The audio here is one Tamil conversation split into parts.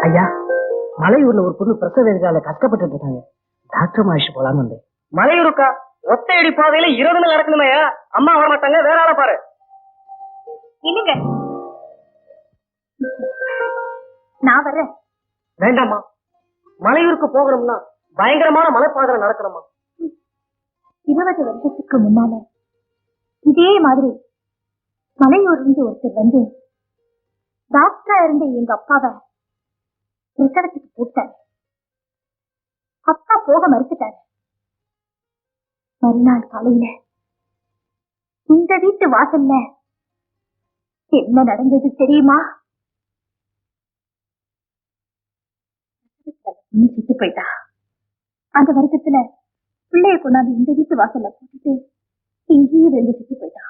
ஐயா, மலையூர்ல ஒரு பொண்ணு பிரசவ வேதனையால கஷ்டப்பட்டு இருக்காங்க. டாக்டர் மாயிச்சு போலான்னு வந்தேன். மலையூருக்கா? ஒத்தையடி பாதையில 20 நாள் நடக்கணுமையா? அம்மா வர மாட்டாங்க, வேற ஆளை பாரு. இல்லைங்க, நான் வர்றேன். வேண்டாமா, மலையூருக்கு போகணும்னா பயங்கரமான மலைப்பாதையில நடக்கணுமா? 20 வருஷத்துக்கு முன்னால இதே மாதிரி மலையூர்ல இருந்து ஒருத்தர் வந்து டாக்டரா இருந்த எங்க அப்பாவை பிரசவத்துக்கு போட்டாரு. அப்பா போக மறுத்துட்டாரு. மறுநாள் காலையில இந்த வீட்டு வாசல்ல என்ன நடந்தது தெரியுமா? செத்து போயிட்டா. அந்த வருத்தத்துல பிள்ளைய கொண்டாந்து இந்த வீட்டு வாசல்ல போட்டுட்டு இங்கேயே விழுந்து செத்து போயிட்டா.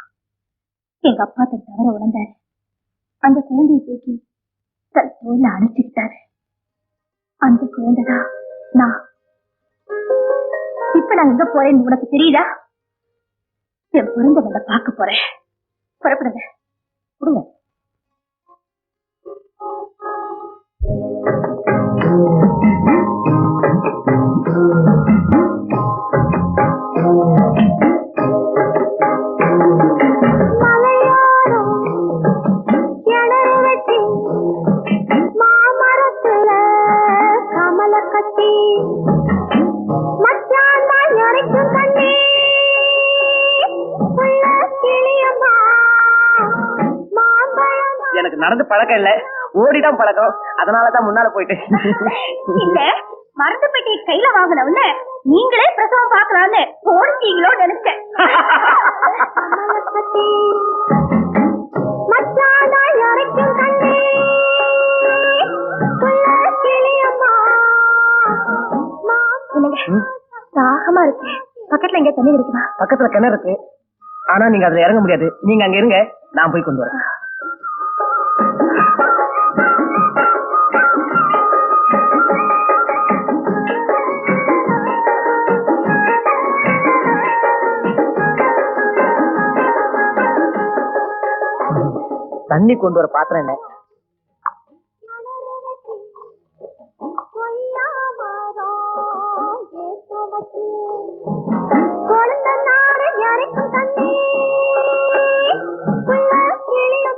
எங்க அப்பா தன் தவற உணர்ந்தாரு. அந்த குழந்தையை தூக்கி தன் தோல்ல அணைச்சுக்கிட்டாரு. அந்த குழந்தைதான் நான். இப்ப நான் எங்க போறேன்னு உனக்கு தெரியுதா? என் பிறந்தவங்க பார்க்க போறேன். புறப்படுங்க. கொடுங்க. எனக்கு நடந்து பழக்கம் இல்ல, ஓடிதான் பழக்கம். அதனாலதான் முன்னால போயிட்டு. இல்ல, மருந்து பெட்டியை கையில வாங்கினவுன்னு நீங்களே பிரசவம் பாக்கலான்னு ஓடிட்டீங்களோ நினைச்சேன். தாகமா இருக்கு. பக்கத்துல எங்க தண்ணி கிடைக்குமா? பக்கத்துல கிணறு இருக்கு, ஆனா நீங்க அதுல இறங்க முடியாது. நீங்க அங்க இருங்க, நான் போய் கொண்டு வரேன். தண்ணி கொண்டு வர பாத்திரம் என்ன?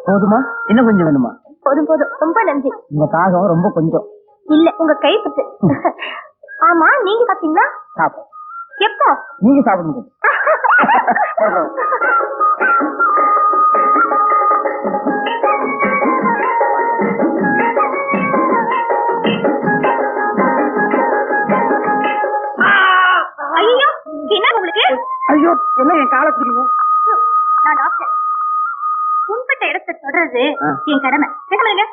போதுமா, இன்னும் கொஞ்சம் வேணுமா? போதும் போதும், ரொம்ப நன்றி. உங்க தாகம் ரொம்ப கொஞ்சம். இல்ல, உங்க கை பத்து. ஆமா, நீங்க சாப்பிட்டீங்களா? சாப்பிடும். எப்போ? நீங்க சாப்பிடுங்க. ஐயோ, என்ன உங்களுக்கு? ஐயோ, என்ன என் காலை பிடிக்குங்க? நான் டாக்டர். புண்பட்ட இடத்தை தொடர்றது என் கடமை. கேட்கலங்க.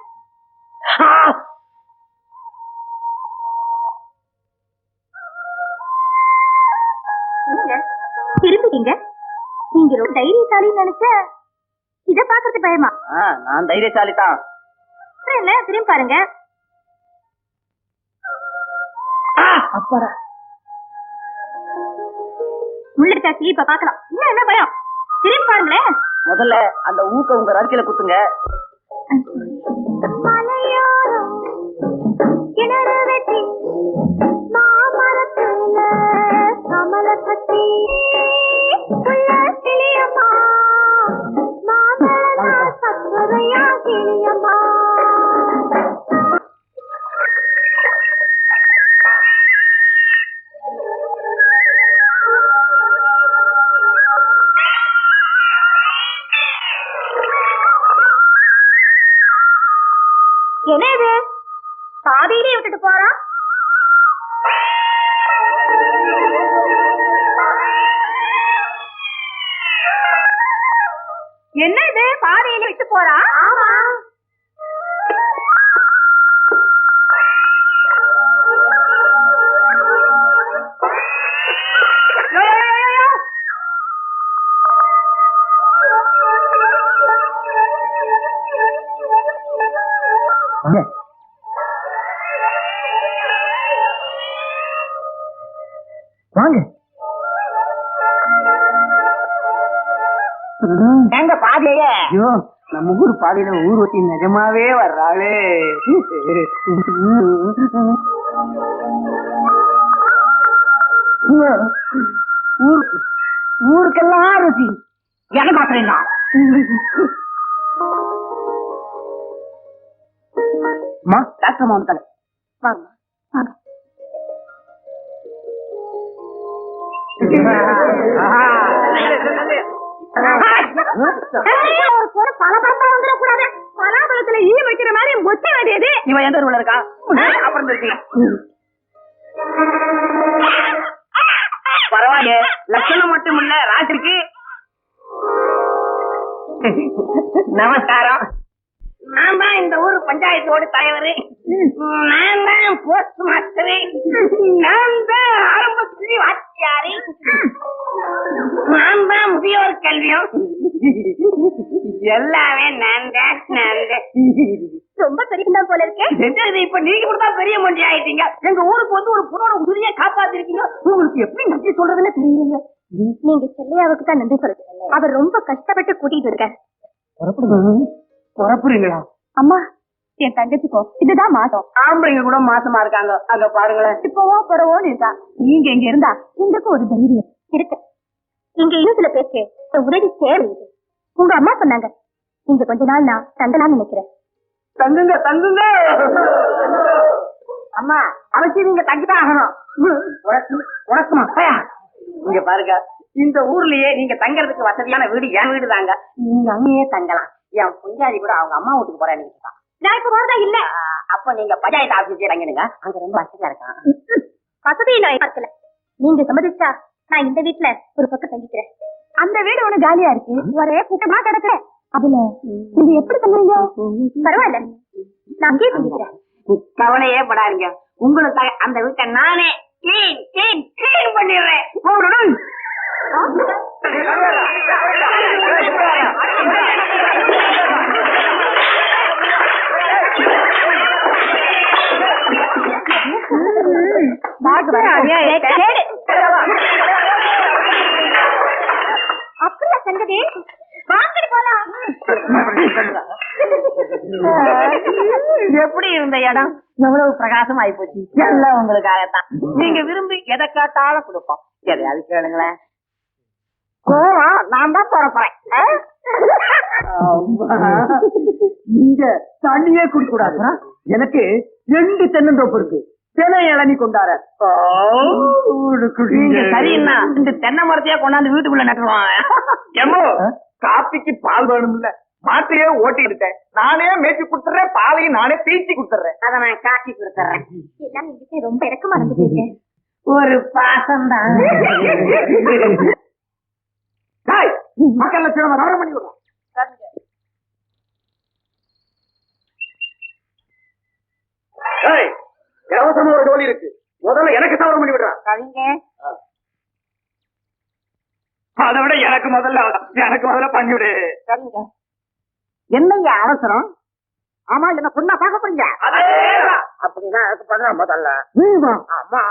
திரும்பிட்டீங்க. நீங்க ரொம்ப தைரியசாலின்னு நினைச்ச. இத பாக்குறது பயமா? நான் தைரியசாலி தான். என்ன, திரும்பி பாருங்க. அப்பாடா, முள்ளிட்டாச்சு. இப்ப பாக்கலாம். இன்னும் என்ன பயம்? திரும்பி பாருங்களேன். முதல்ல அந்த ஊக்க உங்க ரவிக்கையில குத்துங்க. என்ன இது? பாதியிலே விட்டுட்டு போறா? என்ன இது? பாதியிலே விட்டு போறா? ஆமா. வாங்க. எங்க பாதியே? ஐயோ, நம்ம ஊர் பாதையில ஊர்வத்தி நிஜமாவே வர்றாளே. ஊருக்கெல்லாம் ருசி எனக்கு மாத்திரா. டாக்டர் அம்மா வந்துட்டாங்க. வாங்க வாங்க. ஒரு பலபரப்பா வந்துடக்கூடாது. பலாபலத்துல ஈ வைக்கிற மாதிரி மொச்ச வேண்டியது. இவன் எந்த ஊர்ல இருக்கா? அப்புறம் இருக்கீங்க பரவாயில்ல. லட்சணம் மட்டும் இல்ல ராத்திரிக்கு. நமஸ்காரம். நான் தான் இந்த ஊர் பஞ்சாயத்தோடு தலைவர். நான் தான் போஸ்ட் மாஸ்டர். நான் தான் ஆரம்பத்துறை வாத்தியாரு. நான் தான் முதியோர் கல்வியும். எல்லாமே நான் தான். ரொம்ப பெரிய போல இருக்கேன். இப்ப நீங்க கூட தான் பெரிய மனுஷி ஆயிட்டீங்க. எங்க ஊருக்கு வந்து ஒரு பொண்ணோட உயிரியை காப்பாத்திருக்கீங்க. உங்களுக்கு எப்படி நன்றி சொல்றதுன்னு தெரியலீங்க. நீங்க செல்லையாவுக்கு தான் நன்றி சொல்றீங்க. அவர் ரொம்ப கஷ்டப்பட்டு கூட்டிட்டு இருக்காரு. புறப்புறீங்களா? அம்மா, என் தங்கச்சிக்கோ இதுதான் மாதம். ஆம்பளைங்க கூட மாசமா இருக்காங்க. அங்க பாருங்களேன். இப்பவோ பரவோன்னு இருக்கா. நீங்க இங்க இருந்தா எங்களுக்கு ஒரு தைரியம் இருக்கு. இங்க இன்னும் சில பேருக்கு உதவி தேவை. உங்க அம்மா சொன்னாங்க, இங்க கொஞ்ச நாள் நான் தங்கலாம்னு நினைக்கிறேன். தங்குங்க தங்குங்க. அம்மா அவசியம் நீங்க தங்கிதான் ஆகணும். உனக்குமா? இங்க பாருங்க, இந்த ஊர்லயே நீங்க தங்கறதுக்கு வசதியான வீடு என் வீடு தாங்க. நீங்க அங்கேயே தங்கலாம். என் புஞ்சாதி கூட அவங்க அம்மா வீட்டுக்கு போறேன்னு நினைச்சிட்டான். நான் இப்ப வரதா இல்ல. அப்ப நீங்க பஞ்சாயத்து ஆபீஸே தங்கிடுங்க. அங்க ரொம்ப வசதியா இருக்கான். வசதியை நான் பார்க்கல. நீங்க சம்மதிச்சா நான் இந்த வீட்டுல ஒரு பக்கம் தங்கிக்கிறேன். அந்த வீடு ஒண்ணு காலியா இருக்கு. ஒரே கூட்டமா கிடக்குறேன். அதுல நீங்க எப்படி தங்குவீங்க? பரவாயில்ல, நான் அங்கேயே தங்கிக்கிறேன். கவலையே படாதீங்க. உங்களுக்காக அந்த வீட்டை நானே கிளீன் பண்ணிடுறேன். அப்படியா சங்கதி? வாங்கடி போலாம். எப்படி இருந்த இடம் எவ்வளவு பிரகாசம் ஆயி போச்சு. எல்லாம் உங்களுக்காகத்தான். நீங்க விரும்பி எதை காட்டாலும் கொடுப்போம். எதையாவது கேளுங்களேன். நான் தான் போறேன். நீங்க தண்ணியே குடிக்க கூடாது. எனக்கு 2 தென்னந்தோப்பு இருக்கு. தென்னை இளநீ கொண்டார. நீங்க சரின்னா இந்த தென்னை மரத்தையே கொண்டாந்து வீட்டுக்குள்ள நட்டுருவாங்க. காப்பிக்கு பால் வேணும்ல, மாட்டையே ஓட்டி இருக்கேன். நானே மேய்ச்சி கொடுத்துறேன். பாலையும் நானே பீச்சி கொடுத்துறேன். அத நான் காட்சி கொடுத்துறேன். எல்லாம் என்கிட்ட ரொம்ப இறக்கமா இருந்துட்டீங்க. ஒரு பாசம் தான். மக்கள் லட்சணம் வர பண்ணி விடுறோம். இலவசமா ஒரு டோலி இருக்கு. முதல்ல எனக்கு சவரம் பண்ணி விடுறான். அதை விட எனக்கு முதல்ல பண்ணிவிடு. என்னையா அவசரம்? ஆமா, என்ன பொண்ணா பார்க்க போறீங்க? அப்படின்னா எனக்கு பண்ண முதல்ல. ஆமா,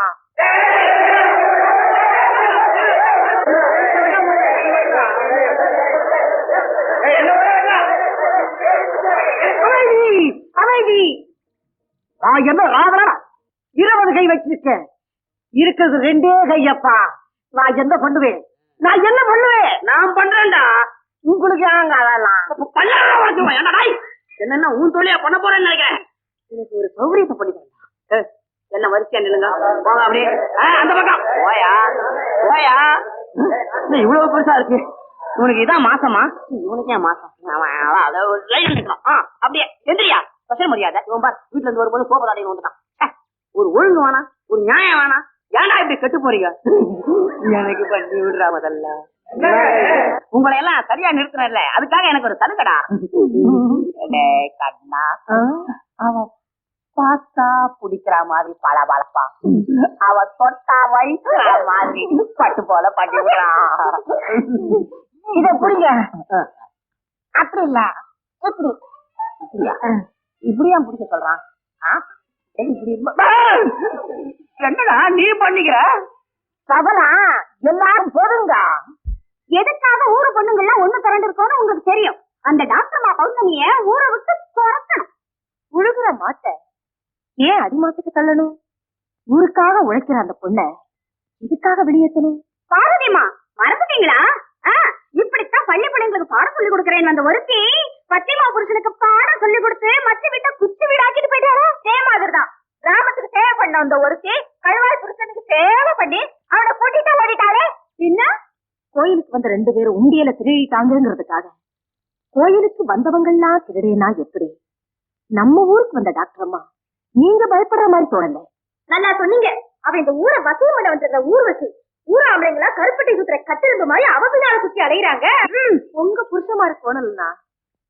அமைதி. நான் என்ன ராவணா 20 கை வச்சிருக்கேன். இருக்கிறது 2 கையப்பா. நான் என்ன பண்ணுவேன்? நான் பண்றேன்டா. உங்களுக்கு ஏங்க அதெல்லாம்? என்னன்னா உன் தொழிலா பண்ண போறேன்னு நினைக்கிறேன். எனக்கு ஒரு சௌகரியத்தை பண்ணிக்கிறேன். என்ன வரிசையா நில்லுங்க. போங்க அப்படியே அந்த பக்கம். போயா இவ்வளவு பெருசா இருக்கு. உனக்கு இதான் மாசமா? இவனுக்கு ஏன் மாசம்? அப்படியே எந்திரியா. ஸ்பெஷல் மரியாதை. இவன் பார், வீட்டுல இருந்து வரும்போது கோபதாடின்னு வந்துட்டான். ஒரு ஒழுங்கு வேணா, ஒரு நியாயம் வேணா. ஏன்னா இப்படி கெட்டு போறீங்க? எனக்கு பண்ணி விடுறா முதல்ல. உங்களை எல்லாம் சரியா நிறுத்தினல, அதுக்காக எனக்கு ஒரு சலுகடா. கண்ணா, அவன் பார்த்தா பிடிக்கிற மாதிரி பளபளப்பா, அவ தொட்டா வைக்கிற மாதிரி பட்டு போல பண்ணி விடுறான். இத புரிங்க. அப்படி இல்ல, இப்படி இப்படியா பிடிக்க சொல்றான்? என்னடா நீ பண்ணிக்கிற? சபலா எல்லாரும் போதுங்க. எதுக்காக ஊரு பொண்ணுங்க எல்லாம் ஒண்ணு திரண்டு இருக்கோன்னு உங்களுக்கு தெரியும். அந்த டாக்டர்மா பௌர்ணமிய ஊரை விட்டு துரத்தணும். உழுகுற மாட்டை ஏன் அடிமாட்டுக்கு தள்ளணும்? ஊருக்காக உழைக்கிற அந்த பொண்ண இதுக்காக வெளியேற்றணும். பார்வதிமா மறந்துட்டீங்களா? இப்படித்தான் பள்ளி பிள்ளைங்களுக்கு பாடம் சொல்லி கொடுக்கறேன் அந்த ஒருத்தி பத்திமா புருஷனுக்கு பாடம் சொல்லி கொடுத்து மச்ச விட்ட குச்சி வீடாக்கிட்டு போயிட்டாரா? சேமாதிரிதான் கிராமத்துக்கு சேவை பண்ண அந்த ஒருத்தி கழுவாய் புருஷனுக்கு சேவை பண்ணி அவனை கூட்டிட்டு ஓடிட்டாரே. என்ன கோயிலுக்கு வந்த 2 பேரும் உண்டியல திருடிட்டாங்கிறதுக்காக கோயிலுக்கு வந்தவங்கெல்லாம் திருடேனா எப்படி? நம்ம ஊருக்கு வந்த டாக்டர் அம்மா நீங்க பயப்படுற மாதிரி தோணல. நல்லா சொன்னீங்க. அவ இந்த ஊரை வசூல் பண்ண வந்திருந்த ஊர்வசி ஊர் ஆம்பளைங்களா கருப்பட்டி சுத்துற கட்டிருந்த மாதிரி அவ பின்னால சுத்தி அலையிறாங்க. உங்க புருஷமாரு தோணலன்னா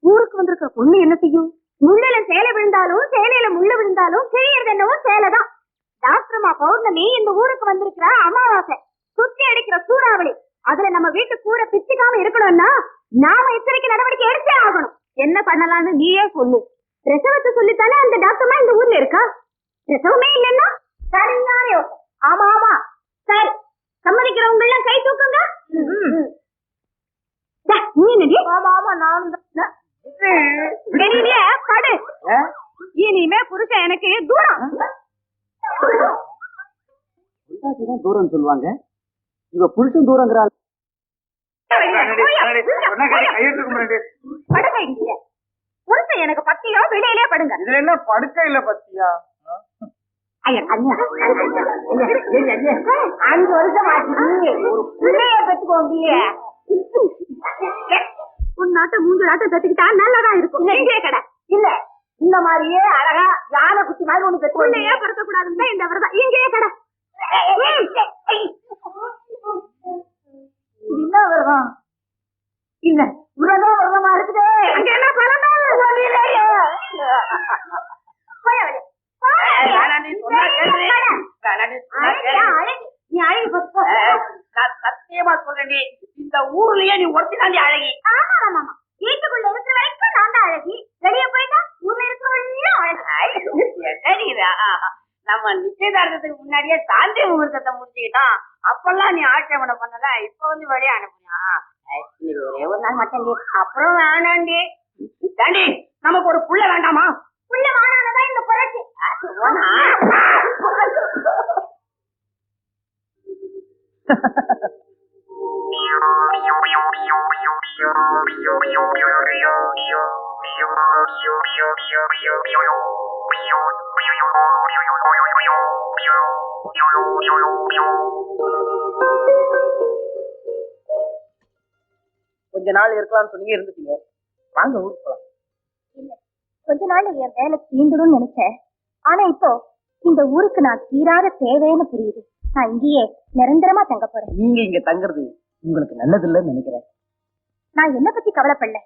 ஊருக்கு வந்திருக்கிற பொண்ணு என்ன செய்யும்? முள்ளில சேலை விழுந்தாலும் சேலையில முள்ள விழுந்தாலும் கிழியறது என்னவோ சேலைதான். டாக்டர்மா பௌர்ணமி இந்த ஊருக்கு வந்திருக்கிற அமாவாசை சுத்தி அடிக்கிற சூறாவளி. அதுல நம்ம வீட்டு கூரை பிச்சுக்காம இருக்கணும்னா நாம எச்சரிக்கை நடவடிக்கை எடுத்தே ஆகணும். என்ன பண்ணலாம்னு நீயே சொல்லு. பிரசவத்தை சொல்லித்தானே அந்த டாக்டர்மா இந்த ஊர்ல இருக்கா? பிரசவமே இல்லைன்னா சரியான யோசனை. ஆமா ஆமா சரி, சம்மதிக்கிறவங்க எல்லாம் கை தூக்குங்க. வெளியிலே படு. இனிமே புருஷன் எனக்கு தூரம். தூரம் சொல்லுவாங்க. இவ புருஷன் தூரங்கிறாள். படுங்க இங்க. புருஷன் எனக்கு பத்தியா வெளியிலே படுங்க. இதுல என்ன படுக்கை இல்ல பத்தியா? ஐயா கண்ணா 5 வருஷம் ஆச்சு பிள்ளைய பெற்றுக்கோங்க. உன் நாட்டை 3 நாட்டை பெற்றுக்கிட்டா நல்லதா இருக்கும். கடை இல்ல இந்த மாதிரியே அழகா யானை குட்டி மாதிரி ஒண்ணு பெற்று பிள்ளையே படுத்த கூடாதுன்னு இந்த விரதம் இங்கேயே கடை. என்ன விரதம்? இல்ல விரதம் விரதமா இருக்குது. அங்க என்ன பலனா? சத்தியமா சொல்றேன், இந்த ஊர்லயே நீ ஒருத்தி தாண்டி அழகி. வீட்டுக்குள்ள இருக்கிற வரைக்கும் நான் தான் அழகி. வெளியே போயிட்டா ஊர்ல இருக்கிறவங்க அழகி. நம்ம நிச்சயதார்த்தத்துக்கு முன்னாடியே சாந்தி முகூர்த்தத்தை முடிச்சுக்கிட்டோம். அப்பெல்லாம் நீ ஆட்சேபனை பண்ணல. இப்ப வந்து வெளியே அனுப்புனா ஒரே ஒரு நாள் மட்டும். அப்புறம் வேணாண்டி தாண்டி நமக்கு ஒரு புள்ள வேண்டாமா? புள்ள வானானதான் இந்த புரட்சி. கொஞ்ச நாள் இருக்கலாம்னு சொன்னீங்க, இருந்துட்டீங்க. வாங்க ஊருக்கு போலாம். இல்ல கொஞ்ச நாள் என் வேலை தீந்துடும் நினைச்சேன். ஆனா இப்போ இந்த ஊருக்கு நான் தீராத தேவைன்னு புரியுது. நான் இங்கேயே நிரந்தரமா தங்க போறேன். நீங்க இங்க தங்குறது உங்களுக்கு நல்லது இல்லைன்னு நினைக்கிறேன். நான் என்ன பத்தி கவலைப்படல.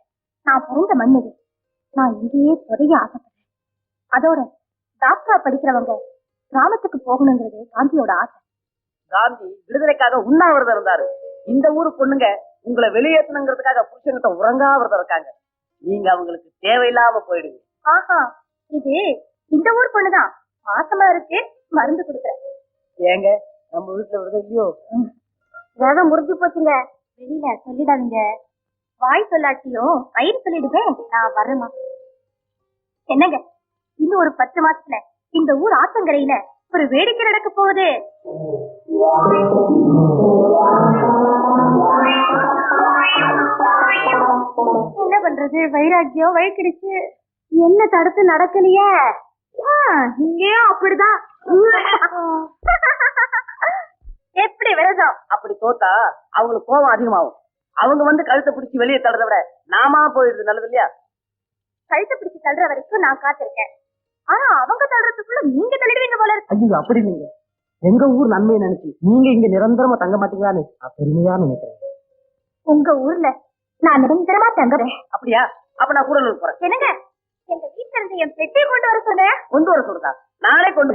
நான் பிறந்த மண் இது. நான் இங்கேயே புதைய ஆசைப்படுறேன். அதோட டாக்டரா படிக்கிறவங்க கிராமத்துக்கு போகணுங்கிறது காந்தியோட ஆசை. காந்தி விடுதலைக்காக உண்ணாவிரதம் இருந்தாரு. இந்த ஊரு பொண்ணுங்க உங்களை வெளியேற்றணுங்கிறதுக்காக புருஷன்கிட்ட உறங்காவிரதம் இருக்காங்க. நீங்க அவங்களுக்கு தேவையில்லாம போயிடுங்க. ஆஹா, இது இந்த ஊர் பொண்ணுதான். மாசமா இருக்கு, மருந்து கொடுக்குறேன். ஏங்க நம்ம வீட்டுல விடுதலை இல்லையோ? வேகம் முறிஞ்சு போச்சுங்க. வெளியில சொல்லிடாதீங்க. வாய் சொல்லாட்டியும் வயிறு சொல்லிடுவேன். நான் வரேமா. என்னங்க இன்னும் ஒரு 10 மாசத்துல இந்த ஊர் ஆத்தங்கரையில ஒரு வேடிக்கை நடக்க போகுது. என்ன பண்றது? வைராக்கியம் வழிக்கிடுச்சு. என்ன தடுத்து நடக்கலையே? இங்கேயும் அப்படிதான். எப்படி விரதம்? அப்படி தோத்தா அவங்களுக்கு கோபம் அதிகமாகும். அவங்க வந்து கழுத்தை பிடிச்சி வெளியே தள்ளுறத விட நாமா போயிடுறது நல்லது இல்லையா? கழுத்தை பிடிச்சி தள்ளுற வரைக்கும் நான் காத்திருக்கேன். ஆனா அவங்க தள்ளுறதுக்குள்ள நீங்க தள்ளிடுவீங்க போல இருக்கு. ஐயோ அப்படி இல்லைங்க. எங்க ஊர் நன்மையை நினைச்சு நீங்க இங்க நிரந்தரமா தங்க மாட்டீங்களான்னு பெருமையா நினைக்கிறேன். உங்க ஊர்ல நான் நிரந்தரமா தங்குறேன். அப்படியா? அப்ப நான் கூட போறேன். என்னங்க எங்க வீட்டுல இருந்து என் பெட்டியை கொண்டு வர சொன்னேன். கொண்டு வர சொல்றதா? நாளே கொண்டு